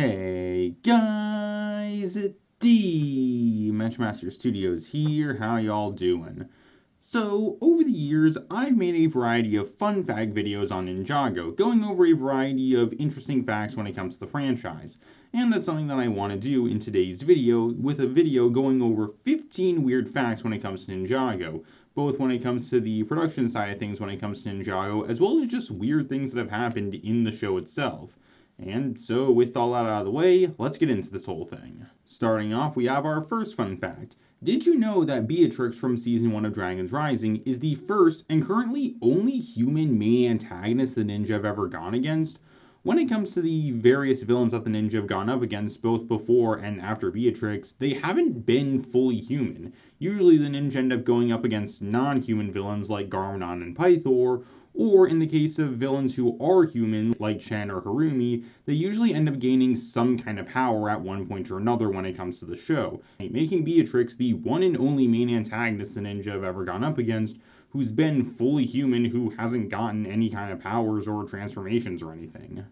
Hey guys, D Matchmaster Studios here. How y'all doing? So, over the years, I've made a variety of fun fact videos on Ninjago, going over a variety of interesting facts when it comes to the franchise. And that's something that I want to do in today's video, with a video going over 15 weird facts when it comes to Ninjago, both when it comes to the production side of things when it comes to Ninjago, as well as just weird things that have happened in the show itself. And so, with all that out of the way, let's get into this whole thing. Starting off, we have our first fun fact. Did you know that Beatrix from Season 1 of Dragon's Rising is the first and currently only human main antagonist the ninja have ever gone against? When it comes to the various villains that the ninja have gone up against, both before and after Beatrix, they haven't been fully human. Usually the ninja end up going up against non-human villains like Garmadon and Pythor, or in the case of villains who are human, like Chen or Harumi, they usually end up gaining some kind of power at one point or another when it comes to the show, making Beatrix the one and only main antagonist the ninja have ever gone up against, who's been fully human, who hasn't gotten any kind of powers or transformations or anything.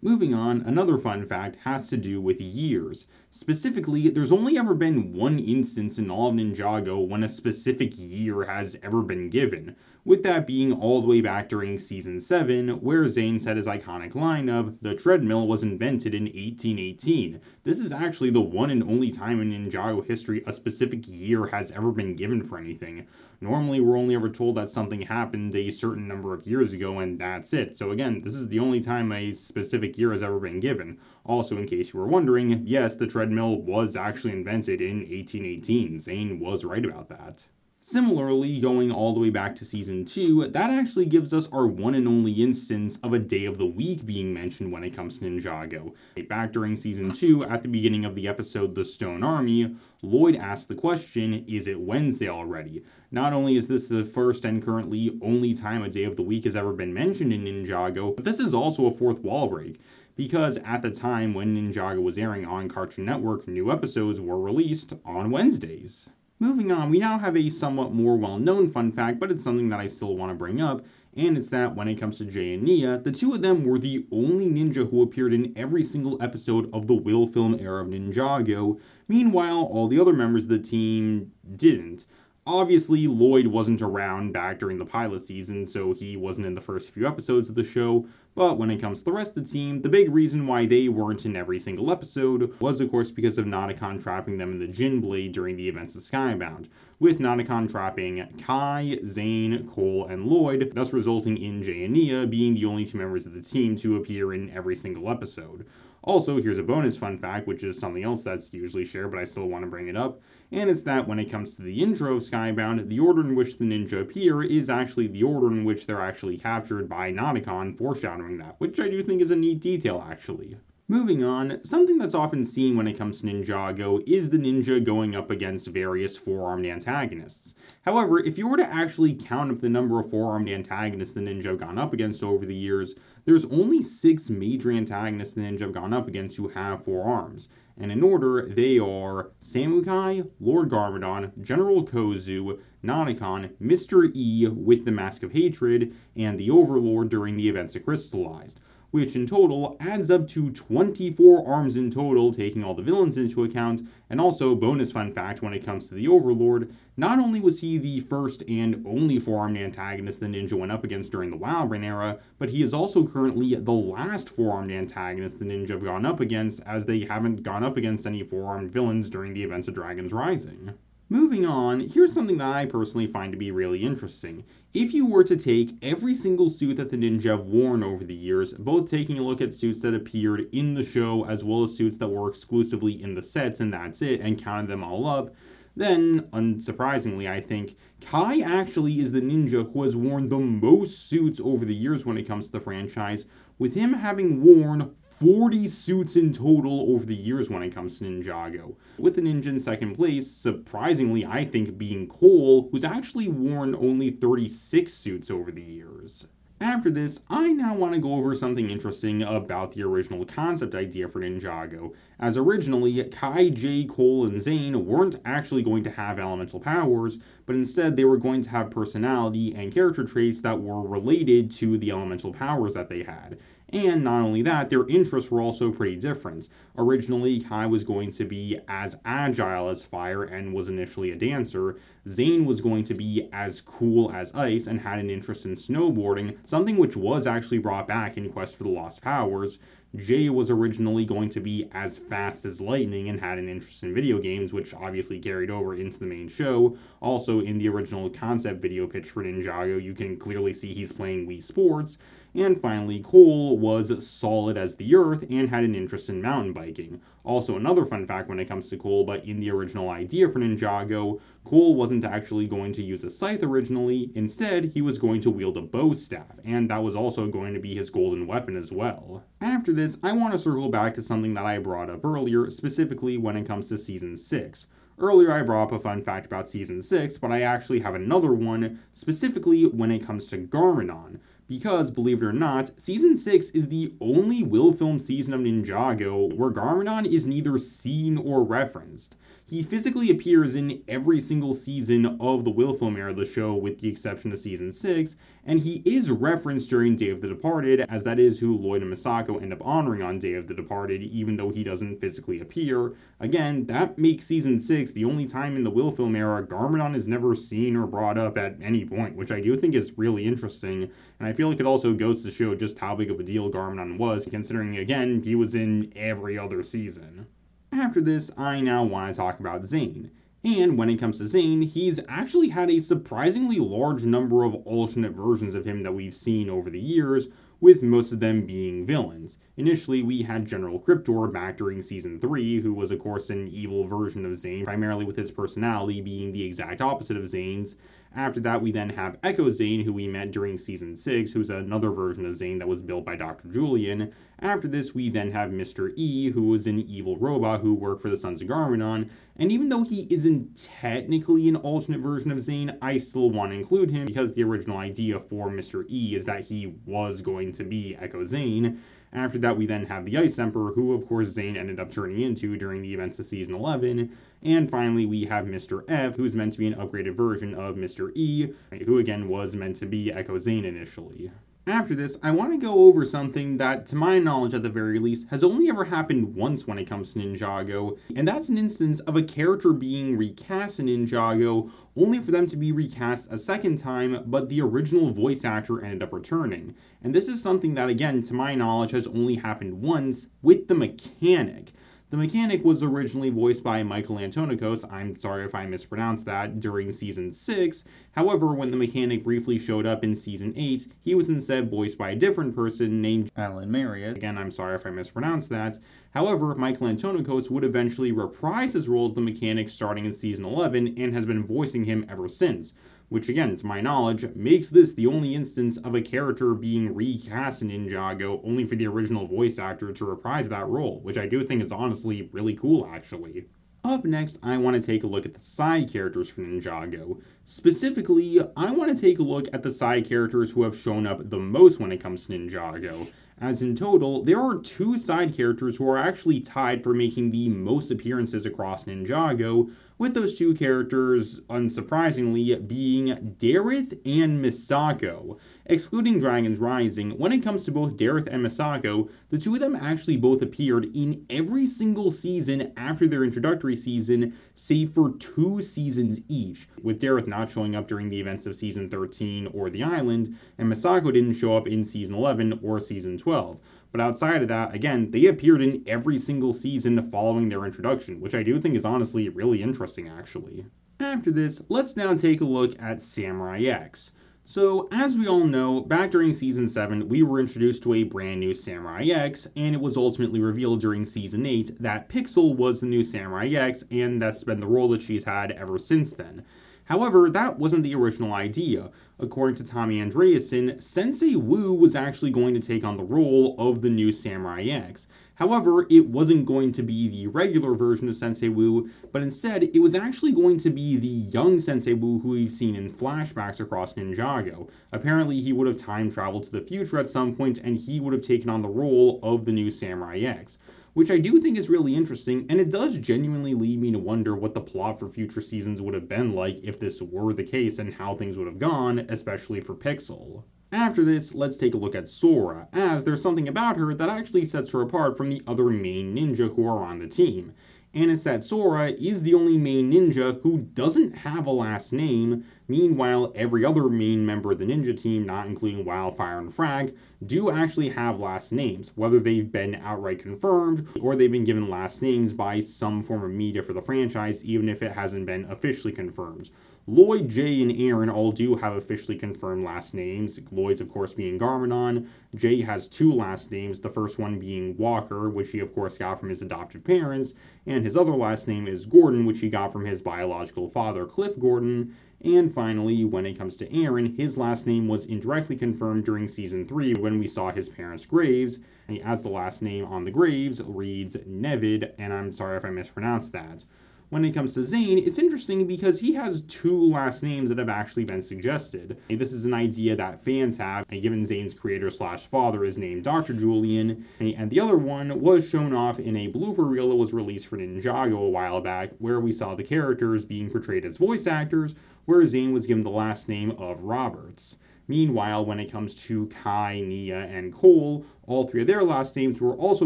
Moving on, another fun fact has to do with years. Specifically, there's only ever been one instance in all of Ninjago when a specific year has ever been given, with that being all the way back during Season 7, where Zane said his iconic line of, "The treadmill was invented in 1818. This is actually the one and only time in Ninjago history a specific year has ever been given for anything. Normally, we're only ever told that something happened a certain number of years ago, and that's it. So again, this is the only time a specific year has ever been given. Also, in case you were wondering, yes, the treadmill was actually invented in 1818. Zane was right about that. Similarly, going all the way back to Season 2, that actually gives us our one and only instance of a day of the week being mentioned when it comes to Ninjago. Back during Season 2, at the beginning of the episode The Stone Army, Lloyd asked the question, is it Wednesday already? Not only is this the first and currently only time a day of the week has ever been mentioned in Ninjago, but this is also a fourth wall break, because at the time when Ninjago was airing on Cartoon Network, new episodes were released on Wednesdays. Moving on, we now have a somewhat more well-known fun fact, but it's something that I still want to bring up, and it's that when it comes to Jay and Nia, the two of them were the only ninja who appeared in every single episode of the Will film era of Ninjago. Meanwhile, all the other members of the team didn't. Obviously, Lloyd wasn't around back during the pilot season, so he wasn't in the first few episodes of the show, but when it comes to the rest of the team, the big reason why they weren't in every single episode was, of course, because of Notakon trapping them in the Jin Blade during the events of Skybound, with Notakon trapping Kai, Zane, Cole, and Lloyd, thus resulting in Jay and Nia being the only two members of the team to appear in every single episode. Also, here's a bonus fun fact, which is something else that's usually shared, but I still want to bring it up, and it's that when it comes to the intro of Skybound, the order in which the ninja appear is actually the order in which they're actually captured by Notakon, foreshadowing that, which I do think is a neat detail, actually. Moving on, something that's often seen when it comes to Ninjago is the ninja going up against various four-armed antagonists. However, if you were to actually count up the number of four-armed antagonists the ninja have gone up against over the years, there's only 6 major antagonists the ninja have gone up against who have 4 arms. And in order, they are Samukai, Lord Garmadon, General Kozu, Notakon, Mr. E with the Mask of Hatred, and the Overlord during the events of Crystallized, which in total adds up to 24 arms in total, taking all the villains into account. And also, bonus fun fact when it comes to the Overlord, not only was he the first and only four-armed antagonist the ninja went up against during the Wildbrain era, but he is also currently the last four-armed antagonist the ninja have gone up against, as they haven't gone up against any four-armed villains during the events of Dragon's Rising. Moving on, here's something that I personally find to be really interesting. If you were to take every single suit that the ninja have worn over the years, both taking a look at suits that appeared in the show as well as suits that were exclusively in the sets and that's it, and counted them all up, then, unsurprisingly, I think, Kai actually is the ninja who has worn the most suits over the years when it comes to the franchise, with him having worn 40 suits in total over the years when it comes to Ninjago. With the ninja in second place, surprisingly, I think, being Cole, who's actually worn only 36 suits over the years. After this, I now want to go over something interesting about the original concept idea for Ninjago, as originally, Kai, Jay, Cole, and Zane weren't actually going to have elemental powers, but instead they were going to have personality and character traits that were related to the elemental powers that they had. And not only that, their interests were also pretty different. Originally, Kai was going to be as agile as fire and was initially a dancer. Zane was going to be as cool as ice and had an interest in snowboarding, something which was actually brought back in Quest for the Lost Powers. Jay was originally going to be as fast as lightning and had an interest in video games, which obviously carried over into the main show. Also, in the original concept video pitch for Ninjago, you can clearly see he's playing Wii Sports. And finally, Cole was solid as the earth and had an interest in mountain biking. Also, another fun fact when it comes to Cole, but in the original idea for Ninjago, Cole wasn't actually going to use a scythe originally. Instead, he was going to wield a bow staff, and that was also going to be his golden weapon as well. After this, I want to circle back to something that I brought up earlier, specifically when it comes to Season 6. Earlier, I brought up a fun fact about Season 6, but I actually have another one, specifically when it comes to Garmadon. Because, believe it or not, Season 6 is the only Will-Film season of Ninjago where Garmadon is neither seen or referenced. He physically appears in every single season of the Will-Film era of the show with the exception of Season 6, and he is referenced during Day of the Departed, as that is who Lloyd and Misako end up honoring on Day of the Departed, even though he doesn't physically appear. Again, that makes Season 6 the only time in the Will-Film era Garmadon is never seen or brought up at any point, which I do think is really interesting, and I feel like it also goes to show just how big of a deal Garmadon was, considering, again, he was in every other season. After this, I now want to talk about Zane. And when it comes to Zane, he's actually had a surprisingly large number of alternate versions of him that we've seen over the years, with most of them being villains. Initially, we had General Cryptor back during Season 3, who was of course an evil version of Zane, primarily with his personality being the exact opposite of Zane's. After that, we then have Echo Zane, who we met during Season 6, who's another version of Zane that was built by Dr. Julian. After this, we then have Mr. E, who was an evil robot who worked for the Sons of Garmadon, and even though he isn't technically an alternate version of Zane, I still want to include him because the original idea for Mr. E is that he was going to be Echo Zane. After that, we then have the Ice Emperor, who of course Zane ended up turning into during the events of Season 11. And finally, we have Mr. F, who's meant to be an upgraded version of Mr. E, who again was meant to be Echo Zane initially. After this, I want to go over something that, to my knowledge at the very least, has only ever happened once when it comes to Ninjago, and that's an instance of a character being recast in Ninjago, only for them to be recast a second time, but the original voice actor ended up returning. And this is something that, again, to my knowledge, has only happened once with the Mechanic. The Mechanic was originally voiced by Michael Antonikos, I'm sorry if I mispronounced that, during Season 6. However, when the Mechanic briefly showed up in Season 8, he was instead voiced by a different person named Alan Marriott. Again, I'm sorry if I mispronounced that. However, Michael Antonikos would eventually reprise his role as the Mechanic starting in Season 11 and has been voicing him ever since, which again, to my knowledge, makes this the only instance of a character being recast in Ninjago only for the original voice actor to reprise that role, which I do think is honestly really cool actually. Up next, I want to take a look at the side characters for Ninjago. Specifically, I want to take a look at the side characters who have shown up the most when it comes to Ninjago. As in total, there are 2 side characters who are actually tied for making the most appearances across Ninjago, with those 2 characters, unsurprisingly, being Dareth and Misako. Excluding Dragon's Rising, when it comes to both Dareth and Misako, the 2 of them actually both appeared in every single season after their introductory season, save for 2 seasons each, with Dareth not showing up during the events of Season 13 or The Island, and Misako didn't show up in Season 11 or Season 12. But outside of that, again, they appeared in every single season following their introduction, which I do think is honestly really interesting, actually. After this, let's now take a look at Samurai X. So, as we all know, back during Season 7, we were introduced to a brand new Samurai X, and it was ultimately revealed during Season 8 that Pixel was the new Samurai X, and that's been the role that she's had ever since then. However, that wasn't the original idea. According to Tommy Andreasen, Sensei Wu was actually going to take on the role of the new Samurai X. However, it wasn't going to be the regular version of Sensei Wu, but instead, it was actually going to be the young Sensei Wu who we've seen in flashbacks across Ninjago. Apparently, he would have time traveled to the future at some point, and he would have taken on the role of the new Samurai X, which I do think is really interesting, and it does genuinely lead me to wonder what the plot for future seasons would have been like if this were the case and how things would have gone, especially for Pixel. After this, let's take a look at Sora, as there's something about her that actually sets her apart from the other main ninja who are on the team. And it's that Sora is the only main ninja who doesn't have a last name. Meanwhile, every other main member of the ninja team, not including Wildfire and Frag, do actually have last names, whether they've been outright confirmed or they've been given last names by some form of media for the franchise, even if it hasn't been officially confirmed. Lloyd, Jay, and Aaron all do have officially confirmed last names. Lloyd's, of course, being Garmadon. Jay has two last names, the first one being Walker, which he, of course, got from his adoptive parents, and his other last name is Gordon, which he got from his biological father, Cliff Gordon. And finally, when it comes to Aaron, his last name was indirectly confirmed during Season 3 when we saw his parents' graves, and as the last name on the graves reads Nevid, and I'm sorry if I mispronounced that. When it comes to Zane, it's interesting because he has two last names that have actually been suggested. This is an idea that fans have, and given Zane's creator/father is named Dr. Julian, and the other one was shown off in a blooper reel that was released for Ninjago a while back, where we saw the characters being portrayed as voice actors, where Zane was given the last name of Roberts. Meanwhile, when it comes to Kai, Nia, and Cole, all three of their last names were also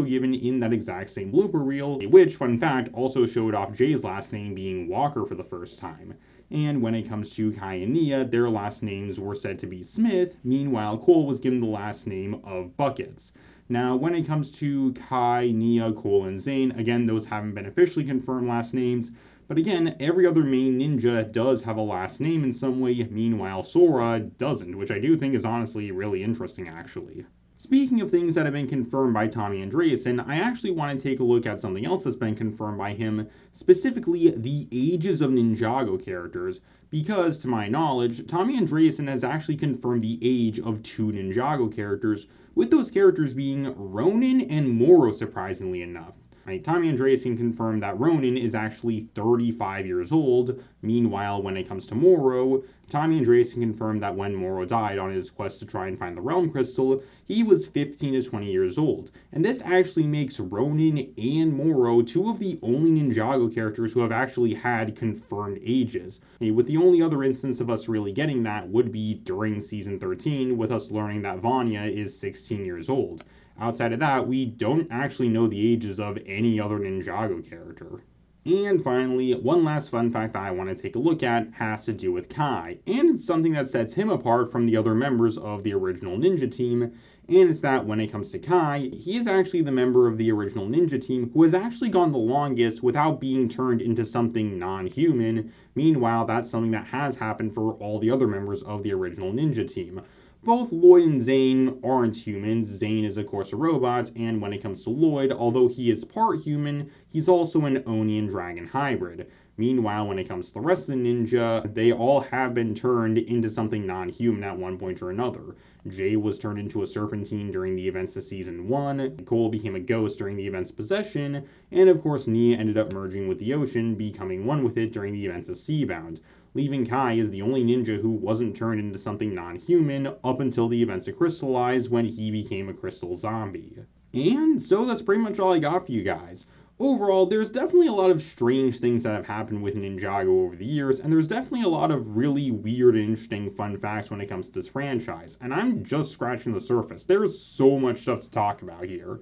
given in that exact same blooper reel, which, fun fact, also showed off Jay's last name being Walker for the first time. And when it comes to Kai and Nia, their last names were said to be Smith, meanwhile Cole was given the last name of Buckets. Now, when it comes to Kai, Nia, Cole, and Zane, again, those haven't been officially confirmed last names, but again, every other main ninja does have a last name in some way, meanwhile Sora doesn't, which I do think is honestly really interesting, actually. Speaking of things that have been confirmed by Tommy Andreasen, I actually want to take a look at something else that's been confirmed by him, specifically the ages of Ninjago characters, because, to my knowledge, Tommy Andreasen has actually confirmed the age of two Ninjago characters, with those characters being Ronin and Moro, surprisingly enough. Tommy Andreasen confirmed that Ronin is actually 35 years old. Meanwhile, when it comes to Moro, Tommy Andreasen confirmed that when Moro died on his quest to try and find the Realm Crystal, he was 15 to 20 years old. And this actually makes Ronin and Moro two of the only Ninjago characters who have actually had confirmed ages. With the only other instance of us really getting that would be during Season 13, with us learning that Vanya is 16 years old. Outside of that, we don't actually know the ages of any other Ninjago character. And finally, one last fun fact that I want to take a look at has to do with Kai, and it's something that sets him apart from the other members of the original ninja team, and it's that when it comes to Kai, he is actually the member of the original ninja team who has actually gone the longest without being turned into something non-human. Meanwhile, that's something that has happened for all the other members of the original ninja team. Both Lloyd and Zane aren't humans. Zane is, of course, a robot, and when it comes to Lloyd, although he is part human, he's also an Oni and Dragon hybrid. Meanwhile, when it comes to the rest of the ninja, they all have been turned into something non-human at one point or another. Jay was turned into a serpentine during the events of Season 1, Cole became a ghost during the events of Possession, and of course Nia ended up merging with the ocean, becoming one with it during the events of Seabound, leaving Kai as the only ninja who wasn't turned into something non-human up until the events of Crystallize when he became a crystal zombie. And so that's pretty much all I got for you guys. Overall, there's definitely a lot of strange things that have happened with Ninjago over the years, and there's definitely a lot of really weird and interesting fun facts when it comes to this franchise, and I'm just scratching the surface. There's so much stuff to talk about here.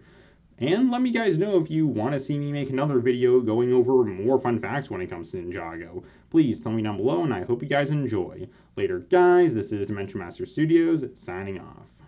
And let me guys know if you want to see me make another video going over more fun facts when it comes to Ninjago. Please tell me down below, and I hope you guys enjoy. Later guys, this is Dimension Master Studios, signing off.